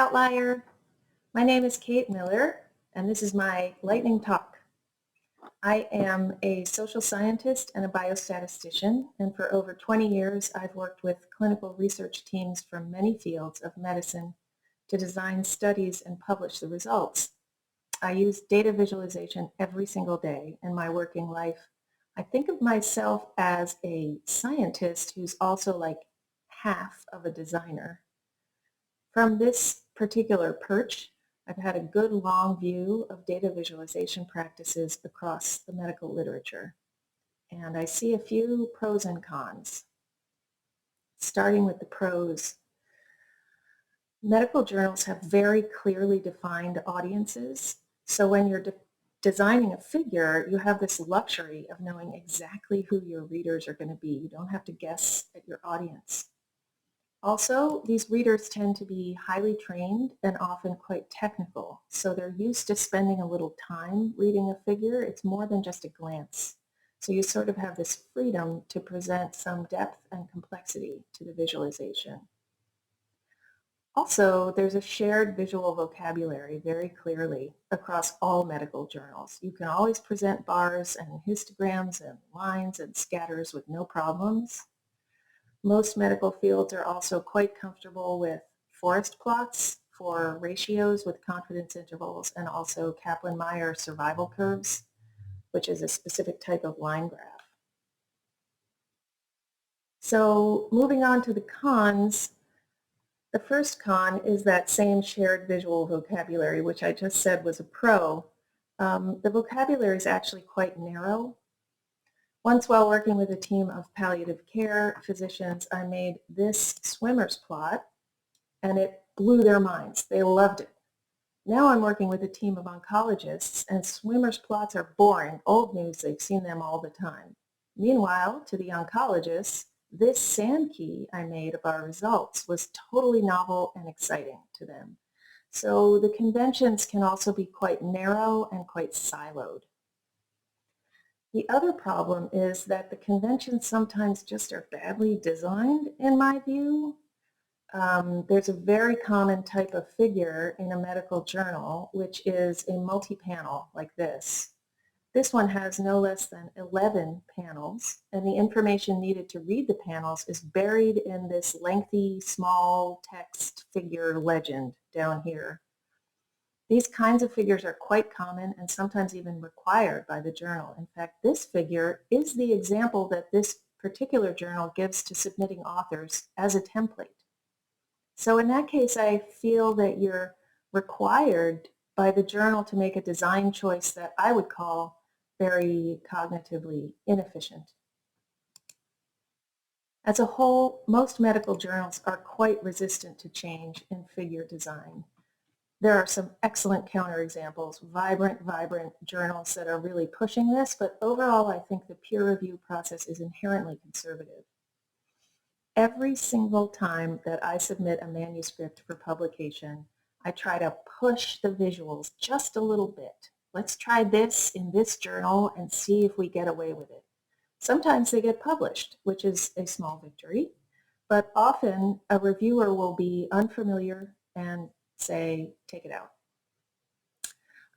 Outlier. My name is Kate Miller, and this is my lightning talk. I am a social scientist and a biostatistician, and for over 20 years I've worked with clinical research teams from many fields of medicine to design studies and publish the results. I use data visualization every single day in my working life. I think of myself as a scientist who's also like half of a designer. From this particular perch, I've had a good long view of data visualization practices across the medical literature, and I see a few pros and cons. Starting with the pros, medical journals have very clearly defined audiences, so when you're designing a figure, you have this luxury of knowing exactly who your readers are going to be. You don't have to guess at your audience. Also, these readers tend to be highly trained and often quite technical, so they're used to spending a little time reading a figure. It's more than just a glance. So you sort of have this freedom to present some depth and complexity to the visualization. Also, there's a shared visual vocabulary very clearly across all medical journals. You can always present bars and histograms and lines and scatters with no problems. Most medical fields are also quite comfortable with forest plots for ratios with confidence intervals and also Kaplan-Meier survival curves, which is a specific type of line graph. So moving on to the cons, the first con is that same shared visual vocabulary, which I just said was a pro. The vocabulary is actually quite narrow. Once while working with a team of palliative care physicians, I made this swimmer's plot, and it blew their minds. They loved it. Now I'm working with a team of oncologists, and swimmer's plots are boring, old news. They've seen them all the time. Meanwhile, to the oncologists, this sand key I made of our results was totally novel and exciting to them. So the conventions can also be quite narrow and quite siloed. The other problem is that the conventions sometimes just are badly designed, in my view. There's a very common type of figure in a medical journal, which is a multi-panel like this. This one has no less than 11 panels, and the information needed to read the panels is buried in this lengthy, small text figure legend down here. These kinds of figures are quite common and sometimes even required by the journal. In fact, this figure is the example that this particular journal gives to submitting authors as a template. So in that case, I feel that you're required by the journal to make a design choice that I would call very cognitively inefficient. As a whole, most medical journals are quite resistant to change in figure design. There are some excellent counterexamples, vibrant journals that are really pushing this, but overall I think the peer review process is inherently conservative. Every single time that I submit a manuscript for publication, I try to push the visuals just a little bit. Let's try this in this journal and see if we get away with it. Sometimes they get published, which is a small victory, but often a reviewer will be unfamiliar and say, take it out.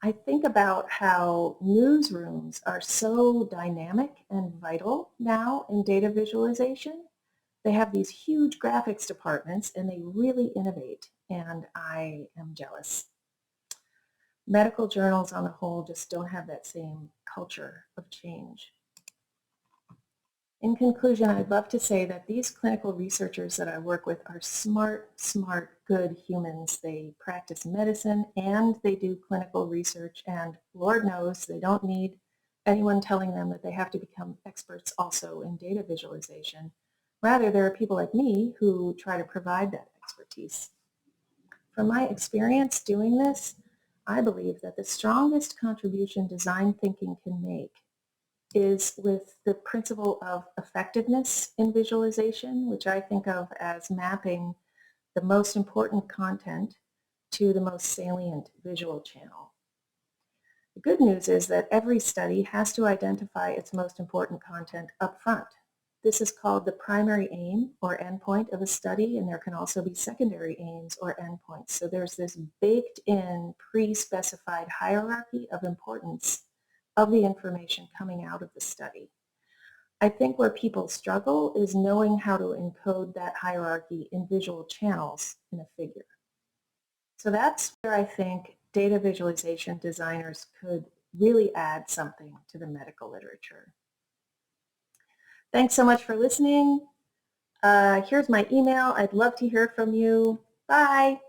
I think about how newsrooms are so dynamic and vital now in data visualization. They have these huge graphics departments and they really innovate, and I am jealous. Medical journals on the whole just don't have that same culture of change. In conclusion, I'd love to say that these clinical researchers that I work with are smart, good humans. They practice medicine and they do clinical research, and Lord knows they don't need anyone telling them that they have to become experts also in data visualization. Rather, there are people like me who try to provide that expertise. From my experience doing this, I believe that the strongest contribution design thinking can make is with the principle of effectiveness in visualization, which I think of as mapping the most important content to the most salient visual channel. The good news is that every study has to identify its most important content up front. This is called the primary aim or endpoint of a study, and there can also be secondary aims or endpoints. So there's this baked in, pre-specified hierarchy of importance of the information coming out of the study. I think where people struggle is knowing how to encode that hierarchy in visual channels in a figure. So that's where I think data visualization designers could really add something to the medical literature. Thanks so much for listening. Here's my email. I'd love to hear from you. Bye.